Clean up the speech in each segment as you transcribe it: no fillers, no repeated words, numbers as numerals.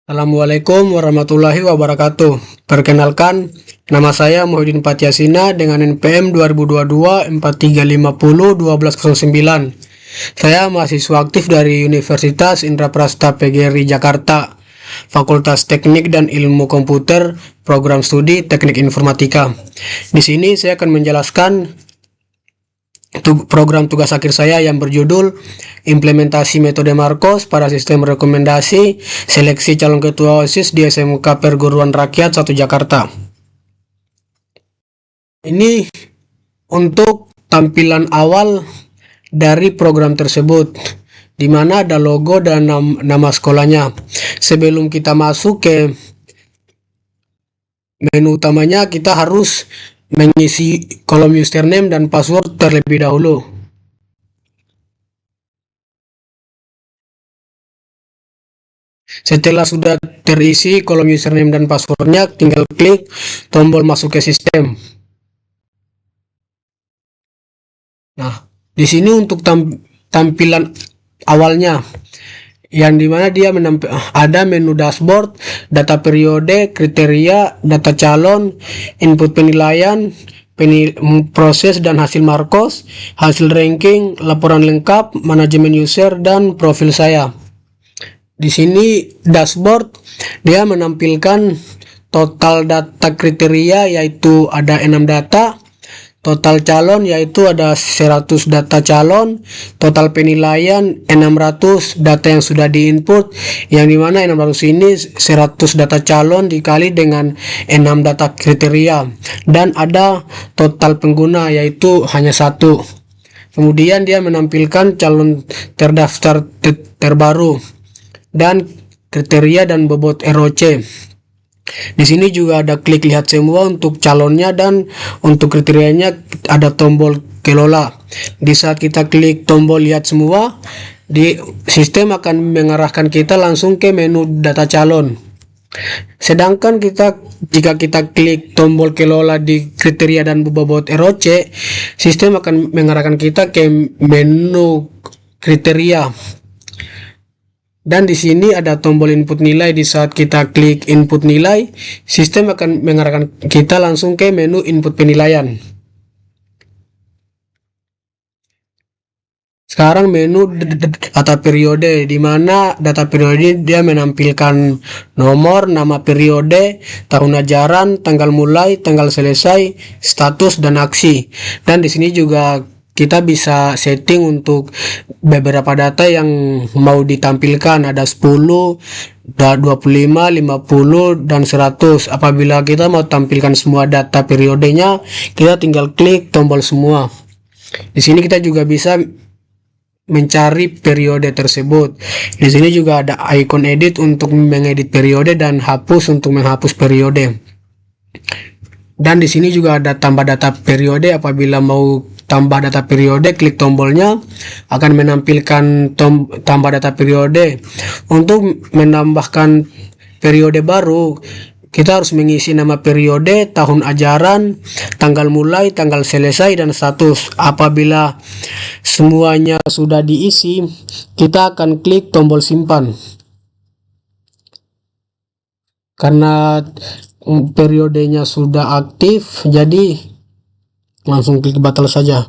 Assalamualaikum warahmatullahi wabarakatuh. Perkenalkan, nama saya Muhyiddin Patyasina dengan NPM 2022-4350-1209. Saya mahasiswa aktif dari Universitas Indraprasta PGRI Jakarta, Fakultas Teknik dan Ilmu Komputer, Program Studi Teknik Informatika. Di sini saya akan menjelaskan program tugas akhir saya yang berjudul Implementasi Metode Marcos pada Sistem Rekomendasi Seleksi Calon Ketua OSIS di SMK Perguruan Rakyat 1 Jakarta. Ini untuk tampilan awal dari program tersebut, di mana ada logo dan nama sekolahnya. Sebelum kita masuk ke menu utamanya, kita harus mengisi kolom username dan password terlebih dahulu. Setelah sudah terisi kolom username dan passwordnya, tinggal klik tombol masuk ke sistem. Nah, di sini untuk tampilan awalnya, yang dimana dia ada menu dashboard, data periode, kriteria, data calon, input penilaian, proses dan hasil Marcos, hasil ranking, laporan lengkap, manajemen user, dan profil saya. Di sini dashboard dia menampilkan total data kriteria, yaitu ada 6 data, total calon yaitu ada 100 data calon, total penilaian 600 data yang sudah diinput, yang dimana 600 ini 100 data calon dikali dengan 6 data kriteria, dan ada total pengguna yaitu hanya 1. Kemudian dia menampilkan calon terdaftar terbaru dan kriteria dan bobot ROC. Di sini juga ada klik lihat semua untuk calonnya, dan untuk kriterianya ada tombol kelola. Di saat kita klik tombol lihat semua, di sistem akan mengarahkan kita langsung ke menu data calon. Sedangkan jika kita klik tombol kelola di kriteria dan bobot ROC, sistem akan mengarahkan kita ke menu kriteria. Dan di sini ada tombol input nilai. Di saat kita klik input nilai, sistem akan mengarahkan kita langsung ke menu input penilaian. Sekarang menu data periode, di mana data periode dia menampilkan nomor, nama periode, tahun ajaran, tanggal mulai, tanggal selesai, status, dan aksi. Dan di sini juga kita bisa setting untuk beberapa data yang mau ditampilkan, ada 10, 25, 50, dan 100. Apabila kita mau tampilkan semua data periodenya, kita tinggal klik tombol semua. Di sini kita juga bisa mencari periode tersebut. Di sini juga ada icon edit untuk mengedit periode dan hapus untuk menghapus periode. Dan di sini juga ada tambah data periode. Apabila mau tambah data periode, klik tombolnya, akan menampilkan tambah data periode. Untuk menambahkan periode baru, kita harus mengisi nama periode, tahun ajaran, tanggal mulai, tanggal selesai, dan status. Apabila semuanya sudah diisi, kita akan klik tombol simpan. Karena periodenya sudah aktif, jadi langsung klik batal saja.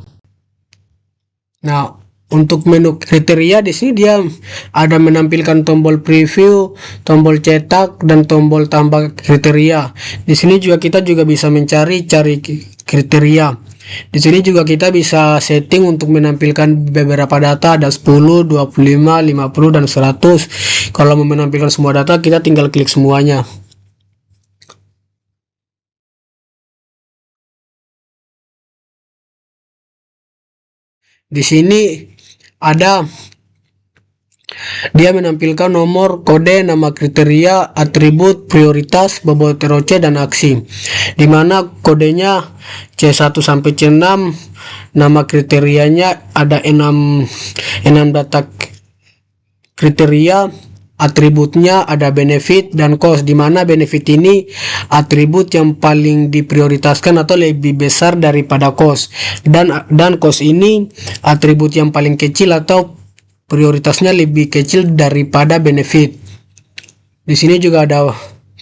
Nah, untuk menu kriteria di sini dia ada menampilkan tombol preview, tombol cetak, dan tombol tambah kriteria. Di sini juga kita bisa mencari kriteria. Di sini juga kita bisa setting untuk menampilkan beberapa data, ada 10, 25, 50, dan 100. Kalau mau menampilkan semua data, kita tinggal klik semuanya. Di sini dia menampilkan nomor, kode, nama kriteria, atribut, prioritas, bobot ROC, dan aksi. Dimana kodenya C1 sampai C6, nama kriterianya ada 6 data kriteria, atributnya ada benefit dan cost, di mana benefit ini atribut yang paling diprioritaskan atau lebih besar daripada cost, dan cost ini atribut yang paling kecil atau prioritasnya lebih kecil daripada benefit. Di sini juga ada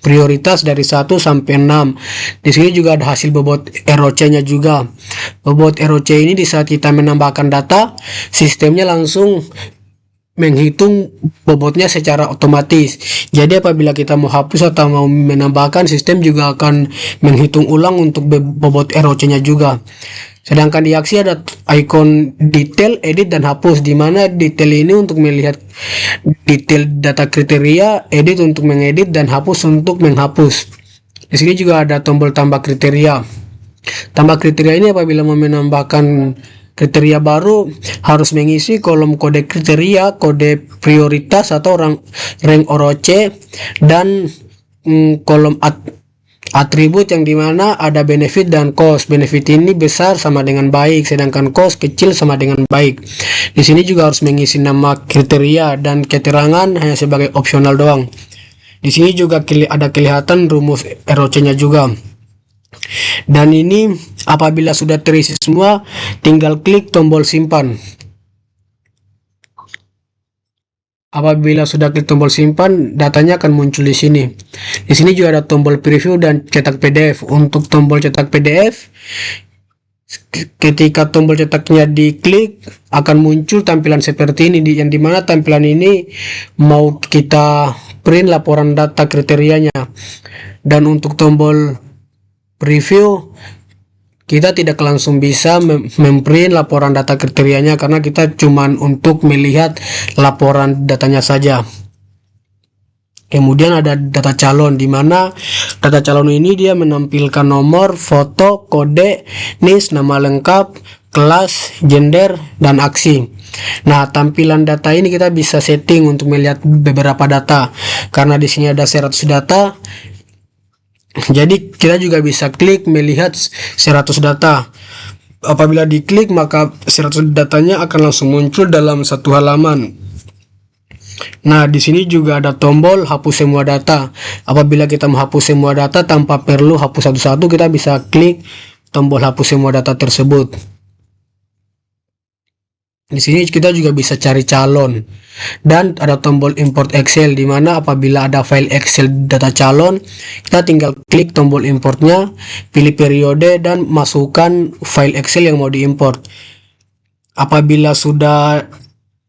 prioritas dari 1 sampai 6. Di sini juga ada hasil bobot ROC-nya juga. Bobot ROC ini di saat kita menambahkan data, sistemnya langsung menghitung bobotnya secara otomatis. Jadi apabila kita mau hapus atau mau menambahkan, sistem juga akan menghitung ulang untuk bobot ROC-nya juga. Sedangkan di aksi ada ikon detail, edit, dan hapus, di mana detail ini untuk melihat detail data kriteria, edit untuk mengedit, dan hapus untuk menghapus. Di sini juga ada tombol tambah kriteria. Tambah kriteria ini apabila mau menambahkan kriteria baru, harus mengisi kolom kode kriteria, kode prioritas atau rank ROC, dan kolom atribut yang dimana ada benefit dan cost. Benefit ini besar sama dengan baik, sedangkan cost kecil sama dengan baik. Di sini juga harus mengisi nama kriteria dan keterangan hanya sebagai opsional doang. Di sini juga ada kelihatan rumus ROC-nya juga. Dan ini apabila sudah terisi semua, tinggal klik tombol simpan. Apabila sudah klik tombol simpan, datanya akan muncul di sini. Di sini juga ada tombol preview dan cetak PDF. Untuk tombol cetak PDF, ketika tombol cetaknya diklik, akan muncul tampilan seperti ini, yang dimana tampilan ini mau kita print laporan data kriterianya. Dan untuk tombol preview, kita tidak langsung bisa memprint laporan data kriterianya karena kita cuman untuk melihat laporan datanya saja. Kemudian ada data calon, di mana data calon ini dia menampilkan nomor, foto, kode, NIS, nama lengkap, kelas, gender, dan aksi. Nah, tampilan data ini kita bisa setting untuk melihat beberapa data. Karena di sini ada 100 data, jadi kita juga bisa klik melihat 100 data. Apabila diklik, maka 100 datanya akan langsung muncul dalam satu halaman. Nah, di sini juga ada tombol hapus semua data. Apabila kita menghapus semua data tanpa perlu hapus satu-satu, kita bisa klik tombol hapus semua data tersebut. Di sini kita juga bisa cari calon, dan ada tombol import Excel, di mana apabila ada file Excel data calon, kita tinggal klik tombol importnya, pilih periode, dan masukkan file Excel yang mau diimport. Apabila sudah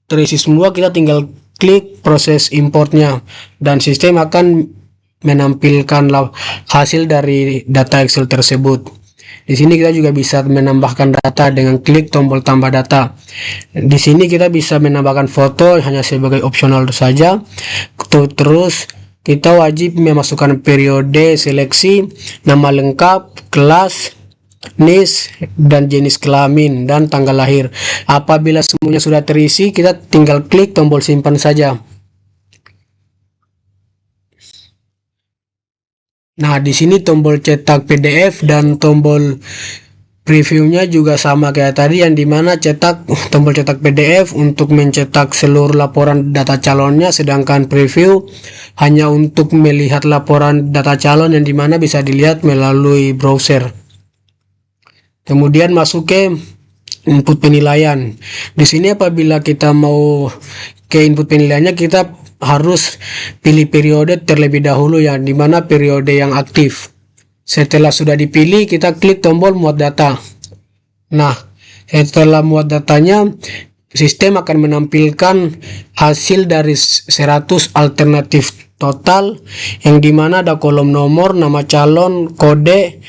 terisi semua, kita tinggal klik proses importnya, dan sistem akan menampilkan hasil dari data Excel tersebut. Di sini kita juga bisa menambahkan data dengan klik tombol tambah data. Di sini kita bisa menambahkan foto hanya sebagai opsional saja. Terus kita wajib memasukkan periode seleksi, nama lengkap, kelas, NIS, dan jenis kelamin, dan tanggal lahir. Apabila semuanya sudah terisi, kita tinggal klik tombol simpan saja. Nah, di sini tombol cetak PDF dan tombol previewnya juga sama kayak tadi, yang dimana tombol cetak PDF untuk mencetak seluruh laporan data calonnya, sedangkan preview hanya untuk melihat laporan data calon yang dimana bisa dilihat melalui browser. Kemudian masuk ke input penilaian. Di sini apabila kita mau ke input penilaiannya, kita harus pilih periode terlebih dahulu, yang dimana periode yang aktif. Setelah sudah dipilih, kita klik tombol muat data. Nah, setelah muat datanya, sistem akan menampilkan hasil dari 100 alternatif total, yang dimana ada kolom nomor, nama calon, kode,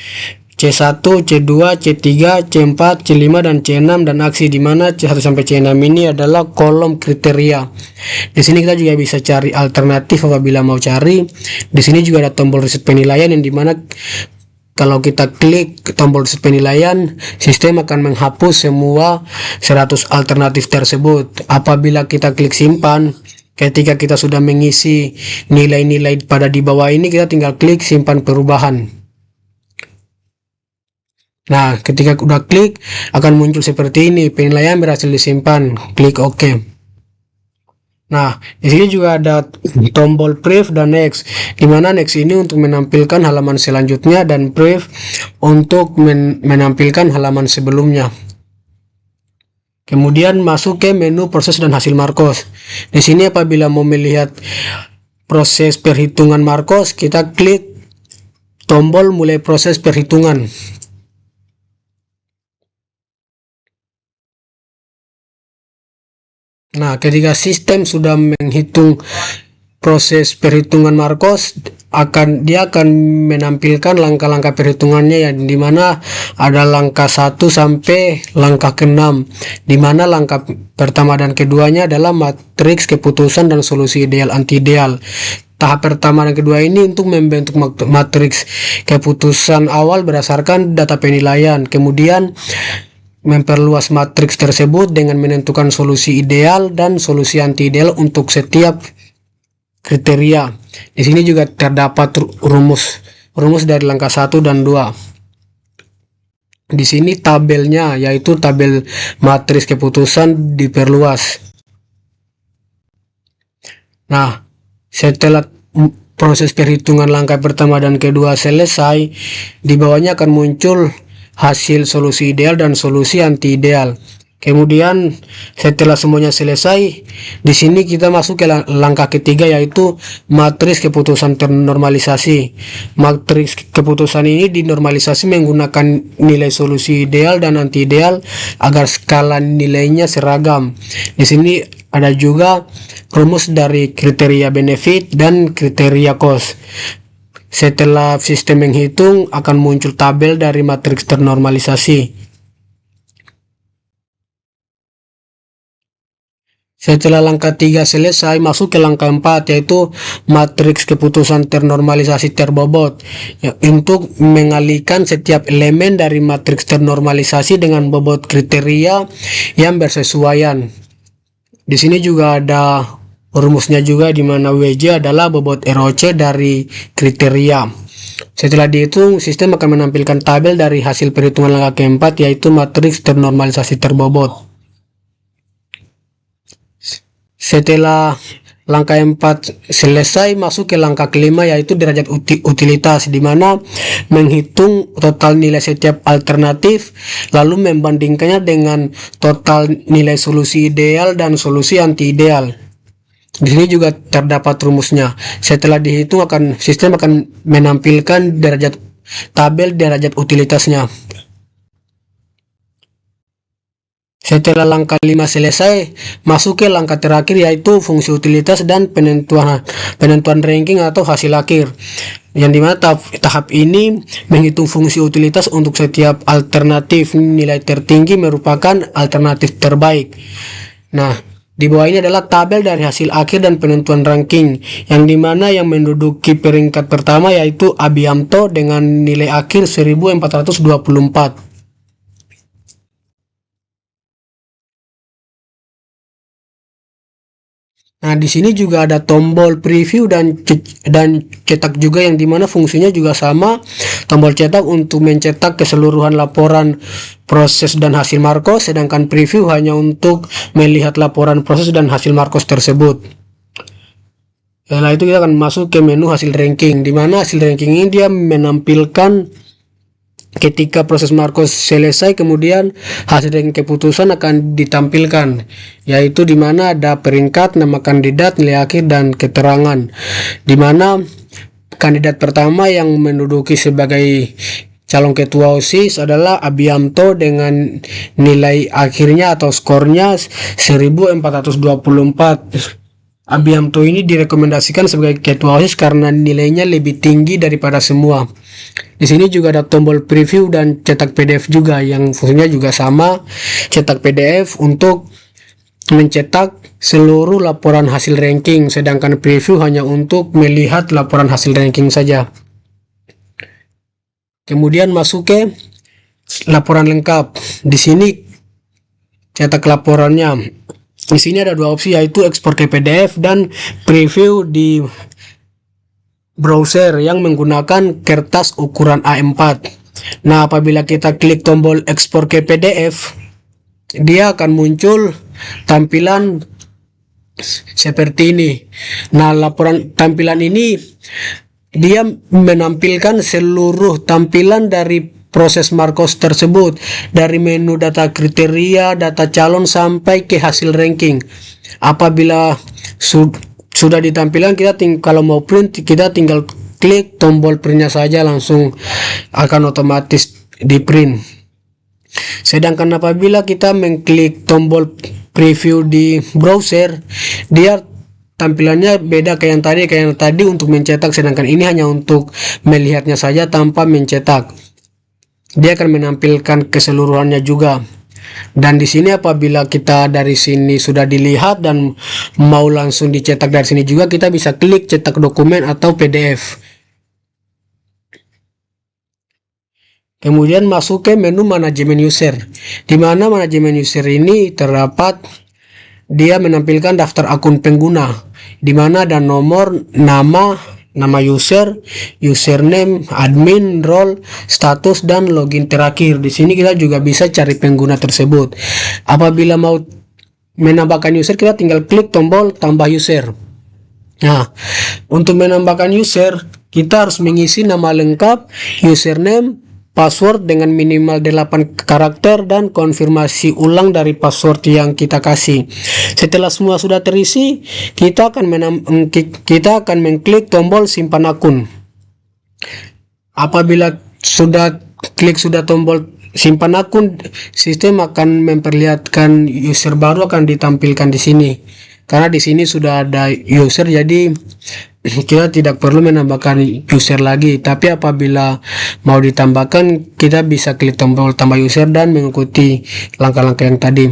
C1, C2, C3, C4, C5, dan C6, dan aksi, di mana C1 sampai C6 ini adalah kolom kriteria. Di sini kita juga bisa cari alternatif apabila mau cari. Di sini juga ada tombol reset penilaian, yang dimana kalau kita klik tombol reset penilaian, sistem akan menghapus semua 100 alternatif tersebut. Apabila kita klik simpan, ketika kita sudah mengisi nilai-nilai pada di bawah ini, kita tinggal klik simpan perubahan. Nah, ketika udah klik, akan muncul seperti ini, penilaian berhasil disimpan. Klik OK. Nah, di sini juga ada tombol Preview dan Next, di mana Next ini untuk menampilkan halaman selanjutnya, dan Preview untuk menampilkan halaman sebelumnya. Kemudian masuk ke menu proses dan hasil Markos. Di sini apabila mau melihat proses perhitungan Marcos, kita klik tombol mulai proses perhitungan. Nah, ketika sistem sudah menghitung proses perhitungan Marcos, dia akan menampilkan langkah-langkah perhitungannya, yang dimana ada langkah 1 sampai langkah ke-6, dimana langkah pertama dan keduanya adalah matriks keputusan dan solusi ideal anti ideal. Tahap pertama dan kedua ini untuk membentuk matriks keputusan awal berdasarkan data penilaian, kemudian memperluas matriks tersebut dengan menentukan solusi ideal dan solusi anti ideal untuk setiap kriteria. Di sini juga terdapat rumus dari langkah 1 dan 2. Di sini tabelnya, yaitu tabel matriks keputusan diperluas. Nah, setelah proses perhitungan langkah pertama dan kedua selesai, di bawahnya akan muncul hasil solusi ideal dan solusi anti ideal. Kemudian setelah semuanya selesai, di sini kita masuk ke langkah ketiga, yaitu matriks keputusan ternormalisasi. Matriks keputusan ini dinormalisasi menggunakan nilai solusi ideal dan anti ideal agar skala nilainya seragam. Di sini ada juga rumus dari kriteria benefit dan kriteria cost. Setelah sistem menghitung, akan muncul tabel dari matriks ternormalisasi. Setelah langkah 3 selesai, masuk ke langkah 4, yaitu matriks keputusan ternormalisasi terbobot, untuk mengalihkan setiap elemen dari matriks ternormalisasi dengan bobot kriteria yang bersesuaian. Di sini juga ada rumusnya juga, di mana WJ adalah bobot ROC dari kriteria. Setelah dihitung, sistem akan menampilkan tabel dari hasil perhitungan langkah keempat, yaitu matriks ternormalisasi terbobot. Setelah langkah 4 selesai, masuk ke langkah kelima, yaitu derajat utilitas, di mana menghitung total nilai setiap alternatif lalu membandingkannya dengan total nilai solusi ideal dan solusi anti ideal. Di sini juga terdapat rumusnya. Setelah dihitung, sistem akan menampilkan tabel derajat utilitasnya. Setelah langkah 5 selesai, masuk ke langkah terakhir, yaitu fungsi utilitas dan penentuan ranking atau hasil akhir, yang dimana tahap ini menghitung fungsi utilitas untuk setiap alternatif. Nilai tertinggi merupakan alternatif terbaik. Nah, di bawah ini adalah tabel dari hasil akhir dan penentuan ranking, yang dimana yang menduduki peringkat pertama yaitu Abiamto dengan nilai akhir 1424. Nah, di sini juga ada tombol preview dan cetak juga, yang dimana fungsinya juga sama. Tombol cetak untuk mencetak keseluruhan laporan proses dan hasil Marcos, sedangkan preview hanya untuk melihat laporan proses dan hasil Marcos tersebut. Setelah itu kita akan masuk ke menu hasil ranking, di mana hasil ranking ini dia menampilkan ketika proses Marcos selesai, kemudian hasil ranking keputusan akan ditampilkan, yaitu di mana ada peringkat, nama kandidat, nilai akhir, dan keterangan. Di mana kandidat pertama yang menduduki sebagai calon ketua OSIS adalah Abiamto dengan nilai akhirnya atau skornya 1424. Abiamto ini direkomendasikan sebagai ketua OSIS karena nilainya lebih tinggi daripada semua. Di sini juga ada tombol preview dan cetak PDF juga, yang fungsinya juga sama, cetak PDF untuk mencetak seluruh laporan hasil ranking, sedangkan preview hanya untuk melihat laporan hasil ranking saja. Kemudian masuk ke laporan lengkap. Di sini cetak laporannya. Di sini ada dua opsi, yaitu ekspor ke PDF dan preview di browser yang menggunakan kertas ukuran A4. Nah, apabila kita klik tombol ekspor ke PDF, dia akan muncul tampilan seperti ini. Nah, tampilan ini dia menampilkan seluruh tampilan dari proses Marcos tersebut, dari menu data kriteria, data calon, sampai ke hasil ranking. Apabila sudah ditampilkan, kalau mau print kita tinggal klik tombol printnya saja, langsung akan otomatis di print. Sedangkan apabila kita mengklik tombol preview di browser, dia tampilannya beda kayak yang tadi untuk mencetak, sedangkan ini hanya untuk melihatnya saja tanpa mencetak. Dia akan menampilkan keseluruhannya juga. Dan di sini apabila kita dari sini sudah dilihat dan mau langsung dicetak dari sini juga, kita bisa klik cetak dokumen atau PDF. Kemudian masuk ke menu manajemen user, di mana manajemen user ini terdapat, dia menampilkan daftar akun pengguna, di mana ada nomor, nama user, username, admin, role, status, dan login terakhir. Di sini kita juga bisa cari pengguna tersebut. Apabila mau menambahkan user, kita tinggal klik tombol tambah user. Nah, untuk menambahkan user, kita harus mengisi nama lengkap, username, password dengan minimal 8 karakter, dan konfirmasi ulang dari password yang kita kasih. Setelah semua sudah terisi, kita akan mengklik tombol simpan akun. Apabila sudah tombol simpan akun, sistem akan memperlihatkan user baru akan ditampilkan di sini. Karena di sini sudah ada user, jadi kita tidak perlu menambahkan user lagi. Tapi apabila mau ditambahkan, kita bisa klik tombol tambah user dan mengikuti langkah-langkah yang tadi.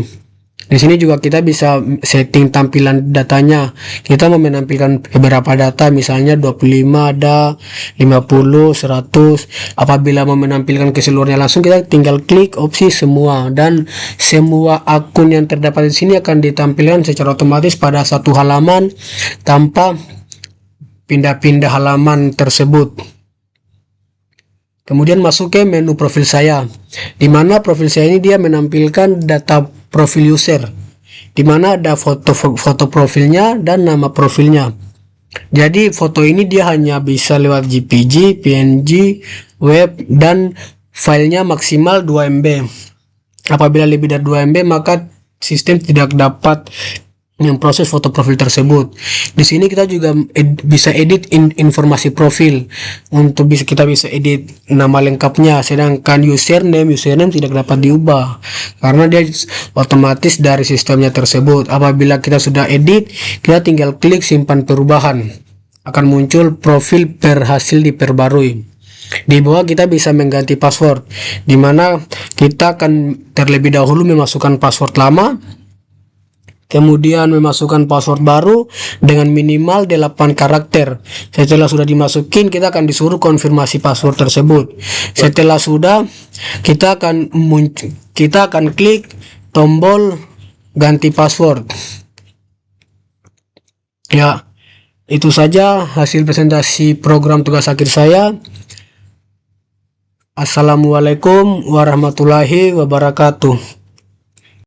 Di sini juga kita bisa setting tampilan datanya. Kita mau menampilkan beberapa data, misalnya 25 ada, 50, 100. Apabila mau menampilkan keseluruhannya, langsung kita tinggal klik opsi semua, dan semua akun yang terdapat di sini akan ditampilkan secara otomatis pada satu halaman tanpa pindah-pindah halaman tersebut. Kemudian masuk ke menu profil saya, di mana profil saya ini dia menampilkan data profil user, di mana ada foto profilnya dan nama profilnya. Jadi foto ini dia hanya bisa lewat JPG, PNG, web, dan filenya maksimal 2 MB. Apabila lebih dari 2 MB, maka sistem tidak dapat memproses foto profil tersebut. Di sini kita juga bisa edit informasi profil. Kita bisa edit nama lengkapnya, sedangkan username tidak dapat diubah karena dia otomatis dari sistemnya tersebut. Apabila kita sudah edit, kita tinggal klik simpan perubahan, akan muncul profil berhasil diperbarui. Di bawah kita bisa mengganti password, di mana kita akan terlebih dahulu memasukkan password lama, kemudian memasukkan password baru dengan minimal 8 karakter. Setelah sudah dimasukin, kita akan disuruh konfirmasi password tersebut. Setelah sudah, kita akan klik tombol ganti password. Ya, itu saja hasil presentasi program tugas akhir saya. Assalamualaikum warahmatullahi wabarakatuh.